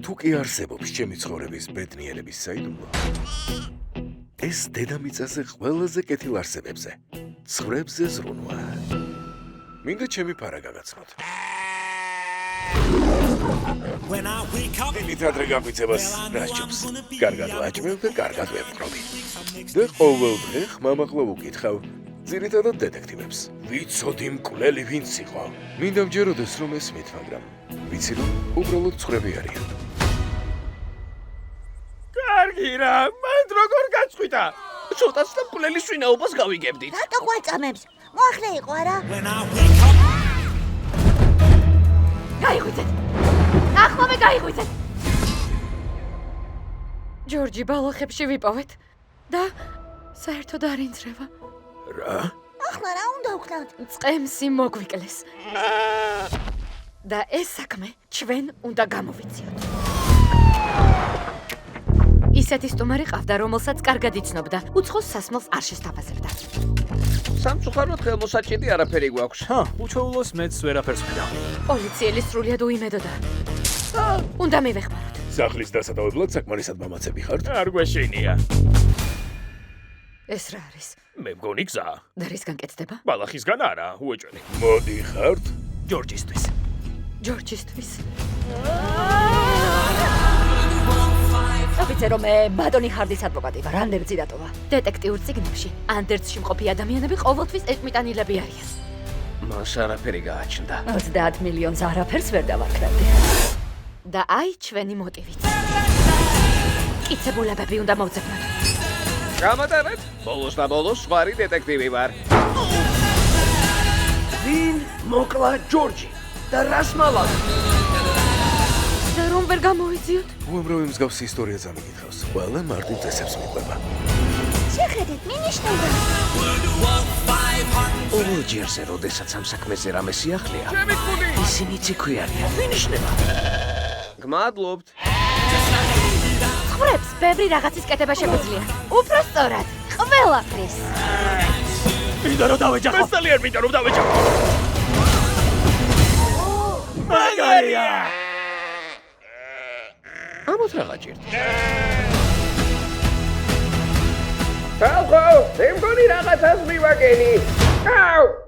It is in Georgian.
თუ კი არსებობს ჩემი ცხოვრების ბედნიერების საიდუმლო, ეს დედამიწაზე ყველაზე კეთილ არსებებზე, ცხრებზე ზრუნვა. მინდა ჩემი ფარა გაგაცნოთ. დილით ადრე გაგვიცებას რასჯობს. კარგად ვაჭმევ და კარგად ვეპყრობი. და ყოველ დღე ხმამაღლა ვუკითხავ ძირითადად დეტექტივებს. ვიცოდი მკვლელი ვინც იყო. მინდა მჯეროდეს რომ ესმით, მაგრამ ვიცი რომ უბრალოდ ცხრები არიან. კარგი რა, მანდ როგორ გაწყვიტა? ცოტაც და მკვლელის ვინაობას გავიგებდით. რატო გვაწამებს? მოახლე იყო არა? გაიღვიძეთ! ახლა გაიღვიძეთ! ჯორჯი ბალახებში ვიპოვეთ და საერთოდ არ ინძრევა. რა? ახლა რა უნდა ვქნათ? წყემსი მოგვიკლეს. და ეს საქმე ჩვენ უნდა გამოვიციოთ. ისეთი სტუმარი ყავდა, რომელსაც კარგად იცნობდა, უცხოს სასმელს არ შესთავაზებდა. სამწუხაროდ ხელმოსაჭიდი არაფერი გვაქვს. უჩვეულოს მეც ვერაფერს ვქნა. პოლიციელი სრულიად უიმედოდა. უნდა მივეხმაროთ. სახლის დასადავებლად საკმარისად მამაცები ხართ? არ გვეშინია. ეს რა არის? მე მგონი გზა. და რისგან კეთდება? ბალახისგან არა, უეჭველი. მოდი ხართ? ჯორჯისთვის. ჯორჯისთვის. ოფიცერო, მე ბატონი ჰარდის ადვოკატი ვარ, ანდერძი დატოვა. დეტექტიურ წიგნებში ანდერძში მყოფი ადამიანები ყოველთვის ეკმიტანილები არიან. მას არაფერი გააჩნდა. 30 მილიონს არაფერს ვერ დავარქმევდი. და აი ჩვენი მოტივიც. კიცებულებები უნდა მოვძებნოთ. გამატარეთ, ბოლოს და ბოლოს სხვარი დეტექტივი ვარ. ვინ მოკლა ჯორჯი და რას მალავდა? და რომ ვერ გამოვიძიოთ? უამრავი მსგავსი ისტორია წამიგითხავს. ყველა მარტივ წესებს მიყვება. შეხედეთ, მინიშნება. ორ ჯერზე, როდესაც ამ საქმეზე რამე სიახლეა, ისინი ციქვიანია. მინიშნება. გმადლობთ. ხრებს ბევრი რაღაცის კეთება შეგვიძლია. უფრო სწორად, ყველაფრის. მინდა რომ დავეჯახო. მე ძალიან მინდა რომ დავეჯახო. მაგარია. ამოთ რაღა ჭირდა. ხალხო, მე მგონი რაღაცას მივაგენი. აუ!